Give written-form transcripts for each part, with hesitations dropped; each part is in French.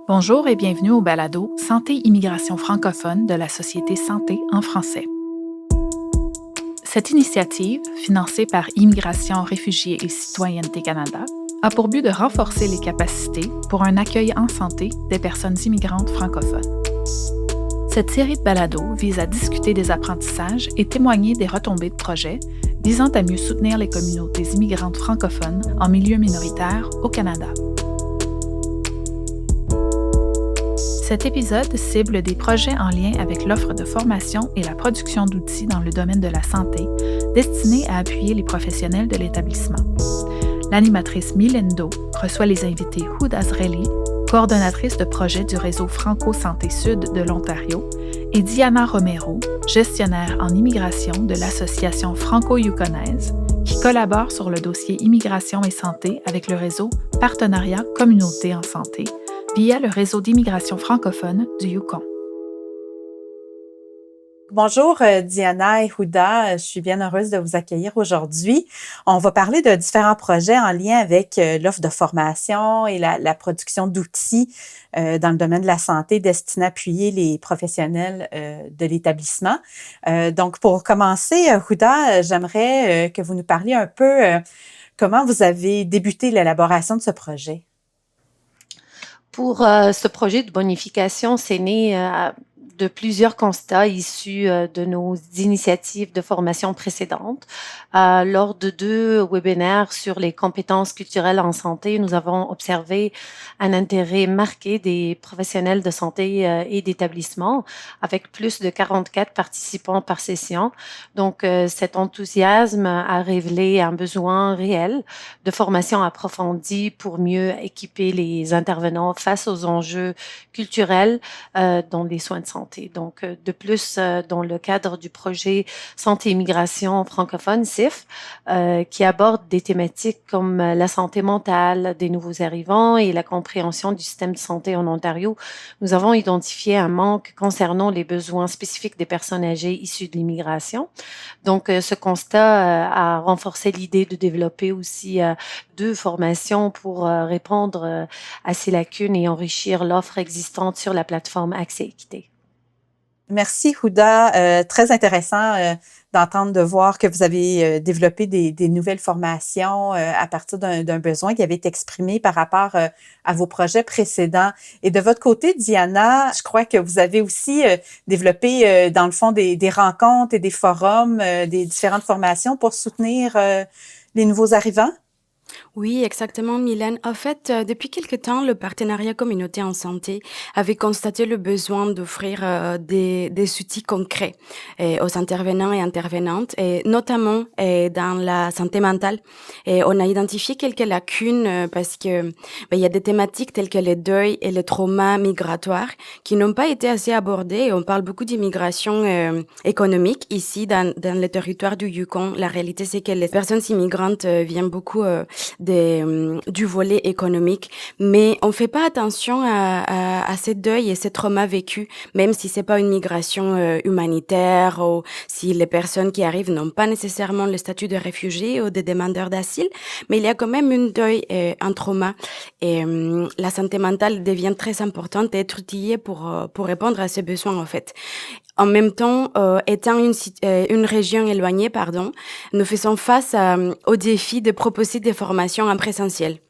Bonjour et bienvenue au balado Santé Immigration francophone de la Société Santé en français. Cette initiative, financée par Immigration, Réfugiés et Citoyenneté Canada, a pour but de renforcer les capacités pour un accueil en santé des personnes immigrantes francophones. Cette série de balados vise à discuter des apprentissages et témoigner des retombées de projets visant à mieux soutenir les communautés immigrantes francophones en milieu minoritaire au Canada. Cet épisode cible des projets en lien avec l'offre de formation et la production d'outils dans le domaine de la santé, destinés à appuyer les professionnels de l'établissement. L'animatrice Milendo reçoit les invités Houd Azreli, coordonnatrice de projet du réseau Franco-Santé Sud de l'Ontario, et Diana Romero, gestionnaire en immigration de l'Association franco-yukonaise, qui collabore sur le dossier Immigration et santé avec le réseau Partenariat Communauté en santé, via le réseau d'immigration francophone du Yukon. Bonjour Diana et Houda, je suis bien heureuse de vous accueillir aujourd'hui. On va parler de différents projets en lien avec l'offre de formation et la production d'outils dans le domaine de la santé destinés à appuyer les professionnels de l'établissement. Donc pour commencer, Houda, j'aimerais que vous nous parliez un peu comment vous avez débuté l'élaboration de ce projet. Pour ce projet de bonification, c'est né de plusieurs constats issus de nos initiatives de formation précédentes. Lors de 2 webinaires sur les compétences culturelles en santé, nous avons observé un intérêt marqué des professionnels de santé et d'établissement, avec plus de 44 participants par session. Donc, cet enthousiasme a révélé un besoin réel de formation approfondie pour mieux équiper les intervenants face aux enjeux culturels dans les soins de santé. Donc, de plus, dans le cadre du projet Santé Immigration francophone, SIF, qui aborde des thématiques comme la santé mentale des nouveaux arrivants et la compréhension du système de santé en Ontario, nous avons identifié un manque concernant les besoins spécifiques des personnes âgées issues de l'immigration. Donc, ce constat a renforcé l'idée de développer aussi 2 formations pour répondre à ces lacunes et enrichir l'offre existante sur la plateforme Accès Équité. Merci Houda, très intéressant d'entendre, de voir que vous avez développé des nouvelles formations à partir d'un besoin qui avait été exprimé par rapport à vos projets précédents. Et de votre côté, Diana, je crois que vous avez aussi développé dans le fond des rencontres et des forums, des différentes formations pour soutenir les nouveaux arrivants. Oui, exactement, Mylène. En fait, depuis quelque temps, le partenariat communauté en santé avait constaté le besoin d'offrir des outils concrets aux intervenants et intervenantes, et notamment dans la santé mentale. Et on a identifié quelques lacunes parce que il y a des thématiques telles que les deuils et les traumas migratoires qui n'ont pas été assez abordés. Et on parle beaucoup d'immigration économique ici dans le territoire du Yukon. La réalité, c'est que les personnes immigrantes viennent beaucoup du volet économique, mais on fait pas attention à ces deuils et ces traumas vécus, même si c'est pas une migration humanitaire ou si les personnes qui arrivent n'ont pas nécessairement le statut de réfugiés ou de demandeurs d'asile, mais il y a quand même une deuil et un trauma. Et la santé mentale devient très importante et être outillée pour répondre à ces besoins, en fait. En même temps, étant une région éloignée, nous faisons face au défi de proposer des formations en présentiel.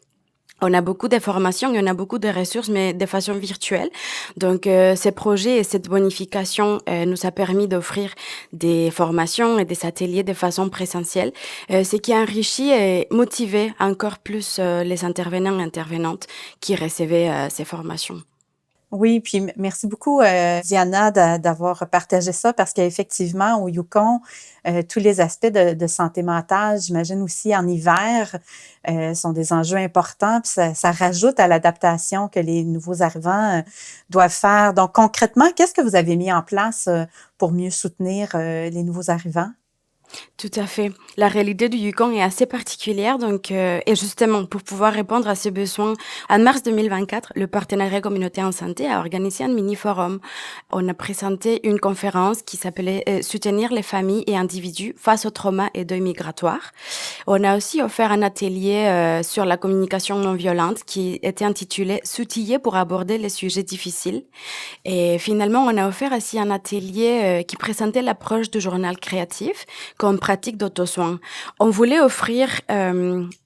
On a beaucoup de formations et on a beaucoup de ressources, mais de façon virtuelle. Donc, ces projets et cette bonification nous a permis d'offrir des formations et des ateliers de façon présentielle, ce qui a enrichi et motivé encore plus les intervenants et intervenantes qui recevaient ces formations. Oui, puis merci beaucoup, Diana, d'avoir partagé ça parce qu'effectivement, au Yukon, tous les aspects de santé mentale, j'imagine aussi en hiver, sont des enjeux importants. Puis ça rajoute à l'adaptation que les nouveaux arrivants doivent faire. Donc, concrètement, qu'est-ce que vous avez mis en place pour mieux soutenir les nouveaux arrivants? Tout à fait. La réalité du Yukon est assez particulière, donc, et justement, pour pouvoir répondre à ces besoins, en mars 2024, le partenariat communautaire en santé a organisé un mini-forum. On a présenté une conférence qui s'appelait Soutenir les familles et individus face au trauma et deuil migratoire. On a aussi offert un atelier sur la communication non violente qui était intitulé S'outiller pour aborder les sujets difficiles. Et finalement, on a offert aussi un atelier qui présentait l'approche du journal créatif comme pratique d'auto-soin. On voulait offrir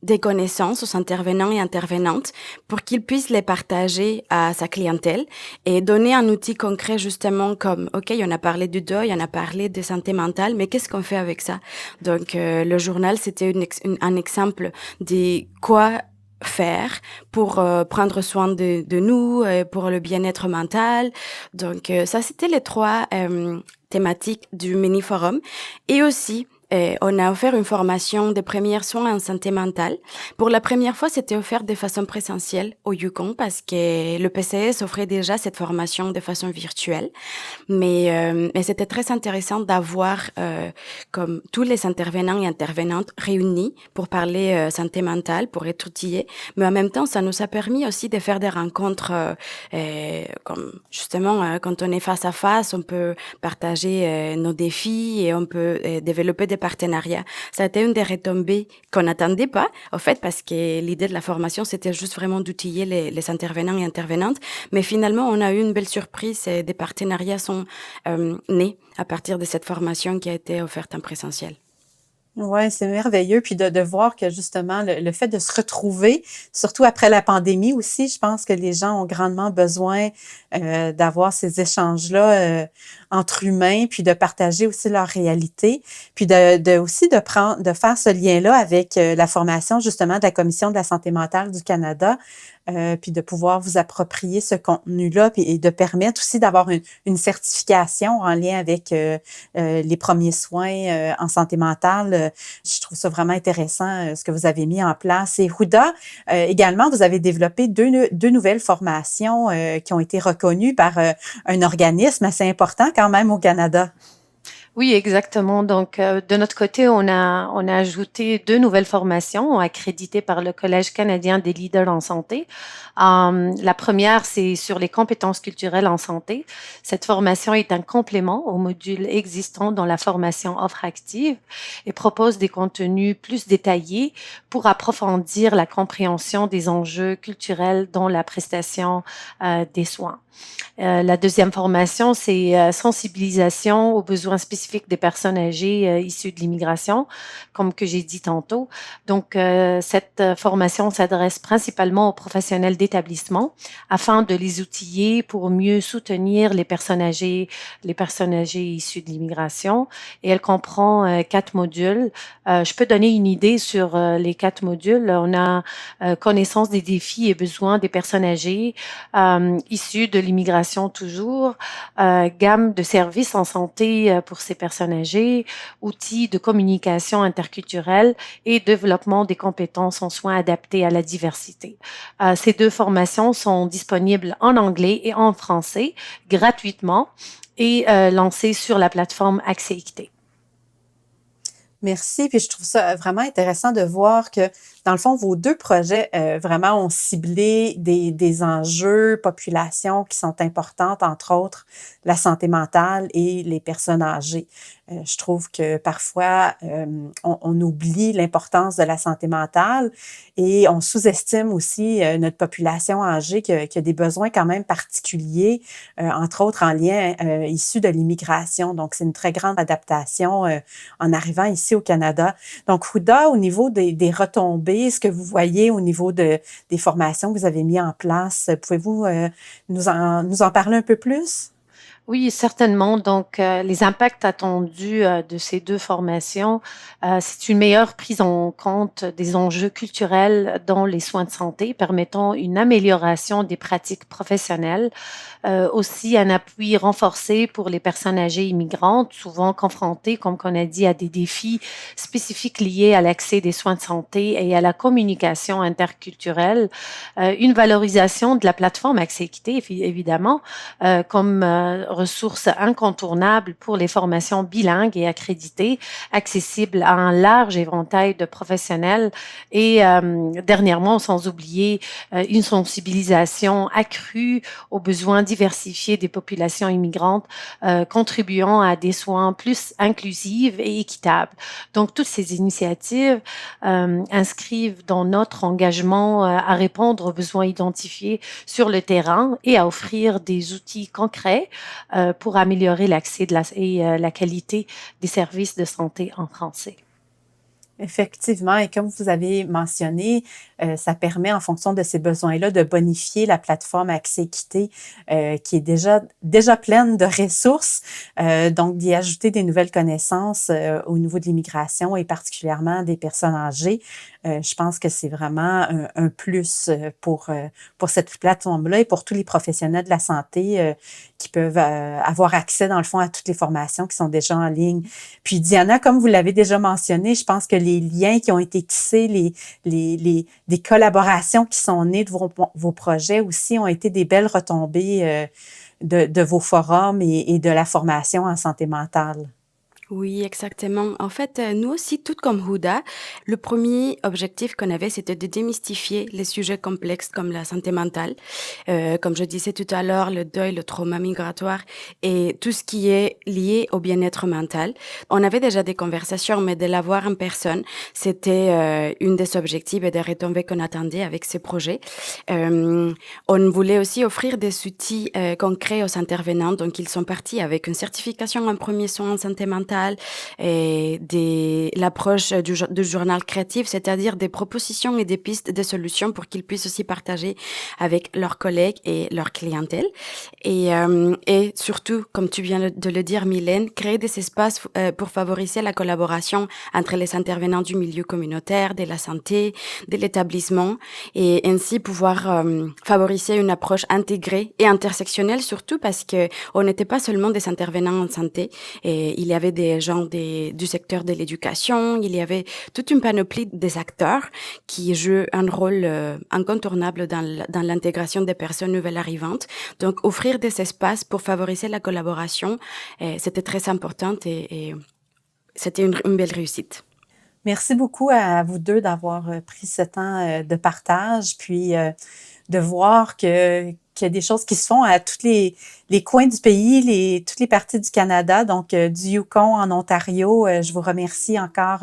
des connaissances aux intervenants et intervenantes pour qu'ils puissent les partager à sa clientèle et donner un outil concret justement comme, OK, on a parlé du deuil, on a parlé de santé mentale, mais qu'est-ce qu'on fait avec ça? Donc, le journal, c'était un exemple de quoi faire pour prendre soin de nous, pour le bien-être mental. Donc, ça, c'était les trois thématiques du mini-forum. Et aussi, on a offert une formation de premiers soins en santé mentale. Pour la première fois, c'était offert de façon présentielle au Yukon parce que le PCS offrait déjà cette formation de façon virtuelle. Mais c'était très intéressant d'avoir comme tous les intervenants et intervenantes réunis pour parler santé mentale, pour être outillés. Mais en même temps, ça nous a permis aussi de faire des rencontres comme justement quand on est face à face, on peut partager nos défis et on peut développer des partenariats. Ça a été une des retombées qu'on n'attendait pas, en fait, parce que l'idée de la formation, c'était juste vraiment d'outiller les intervenants et intervenantes. Mais finalement, on a eu une belle surprise et des partenariats sont nés à partir de cette formation qui a été offerte en présentiel. Ouais, c'est merveilleux. Puis de voir que justement, le fait de se retrouver, surtout après la pandémie aussi, je pense que les gens ont grandement besoin d'avoir ces échanges-là entre humains, puis de partager aussi leur réalité, puis aussi de faire ce lien-là avec la formation justement de la Commission de la santé mentale du Canada, puis de pouvoir vous approprier ce contenu-là, et de permettre aussi d'avoir une certification en lien avec les premiers soins en santé mentale. Je trouve ça vraiment intéressant, ce que vous avez mis en place. Et Huda, également, vous avez développé deux nouvelles formations qui ont été reconnues par un organisme assez important quand même au Canada. Oui, exactement. Donc, de notre côté, on a ajouté 2 nouvelles formations accréditées par le Collège canadien des leaders en santé. La première, c'est sur les compétences culturelles en santé. Cette formation est un complément au module existant dans la formation Offre active et propose des contenus plus détaillés pour approfondir la compréhension des enjeux culturels dans la prestation des soins. La deuxième formation, c'est sensibilisation aux besoins spécifiques des personnes âgées issues de l'immigration, comme que j'ai dit tantôt. Donc, cette formation s'adresse principalement aux professionnels d'établissement afin de les outiller pour mieux soutenir les personnes âgées issues de l'immigration. Et elle comprend 4 modules. Je peux donner une idée sur les 4 modules. On a connaissance des défis et besoins des personnes âgées issues de l'immigration toujours, gamme de services en santé pour ces personnes âgées, outils de communication interculturelle et développement des compétences en soins adaptés à la diversité. Ces 2 formations sont disponibles en anglais et en français gratuitement et lancées sur la plateforme Accès Équité. Merci. Puis je trouve ça vraiment intéressant de voir que, dans le fond, vos 2 projets vraiment ont ciblé des enjeux, populations qui sont importantes, entre autres la santé mentale et les personnes âgées. Je trouve que parfois, on oublie l'importance de la santé mentale et on sous-estime aussi notre population âgée qui a des besoins quand même particuliers, entre autres en lien issus de l'immigration. Donc, c'est une très grande adaptation en arrivant ici au Canada. Donc, Huda, au niveau des retombées, ce que vous voyez au niveau des formations que vous avez mis en place, pouvez-vous nous en parler un peu plus? Oui, certainement. Donc, les impacts attendus de ces 2 formations, c'est une meilleure prise en compte des enjeux culturels dans les soins de santé, permettant une amélioration des pratiques professionnelles, aussi un appui renforcé pour les personnes âgées immigrantes, souvent confrontées, comme on a dit, à des défis spécifiques liés à l'accès des soins de santé et à la communication interculturelle, une valorisation de la plateforme Accès Équité, évidemment, comme ressource incontournable pour les formations bilingues et accréditées, accessibles à un large éventail de professionnels et dernièrement, sans oublier une sensibilisation accrue aux besoins diversifiés des populations immigrantes, contribuant à des soins plus inclusifs et équitables. Donc, toutes ces initiatives inscrivent dans notre engagement à répondre aux besoins identifiés sur le terrain et à offrir des outils concrets pour améliorer l'accès et la qualité des services de santé en français. Effectivement, et comme vous avez mentionné, ça permet, en fonction de ces besoins-là, de bonifier la plateforme Accès Équité, qui est déjà pleine de ressources, donc d'y ajouter des nouvelles connaissances au niveau de l'immigration et particulièrement des personnes âgées. Je pense que c'est vraiment un plus pour cette plateforme-là et pour tous les professionnels de la santé qui peuvent avoir accès, dans le fond, à toutes les formations qui sont déjà en ligne. Puis, Diana, comme vous l'avez déjà mentionné, je pense que les liens qui ont été tissés, des collaborations qui sont nées de vos projets aussi ont été des belles retombées de vos forums et de la formation en santé mentale. Oui, exactement. En fait, nous aussi, tout comme Huda, le premier objectif qu'on avait, c'était de démystifier les sujets complexes comme la santé mentale. Comme je disais tout à l'heure, le deuil, le trauma migratoire et tout ce qui est lié au bien-être mental. On avait déjà des conversations, mais de l'avoir en personne, c'était une des objectifs et des retombées qu'on attendait avec ces projets. On voulait aussi offrir des outils concrets aux intervenants. Donc, ils sont partis avec une certification en premier soin en santé mentale, et l'approche du journal créatif, c'est-à-dire des propositions et des pistes de solutions pour qu'ils puissent aussi partager avec leurs collègues et leur clientèle. Et surtout, comme tu viens de le dire, Mylène, créer des espaces pour favoriser la collaboration entre les intervenants du milieu communautaire, de la santé, de l'établissement, et ainsi pouvoir favoriser une approche intégrée et intersectionnelle, surtout parce que on n'était pas seulement des intervenants en santé, et il y avait des gens du secteur de l'éducation, il y avait toute une panoplie des acteurs qui jouent un rôle incontournable dans l'intégration des personnes nouvelles arrivantes. Donc, offrir des espaces pour favoriser la collaboration, c'était très important et c'était une belle réussite. Merci beaucoup à vous deux d'avoir pris ce temps de partage, puis de voir qu'il y a des choses qui se font à tous les coins du pays, toutes les parties du Canada, donc du Yukon en Ontario. Je vous remercie encore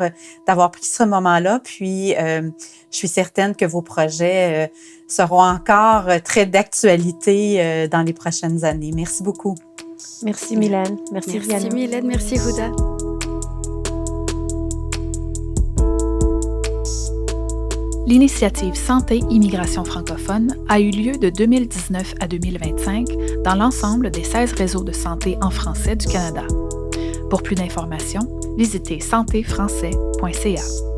d'avoir pris ce moment-là. Puis, je suis certaine que vos projets seront encore très d'actualité dans les prochaines années. Merci beaucoup. Merci Mylène. Merci Mylène, merci Huda. L'initiative Santé Immigration francophone a eu lieu de 2019 à 2025 dans l'ensemble des 16 réseaux de santé en français du Canada. Pour plus d'informations, visitez santéfrançais.ca.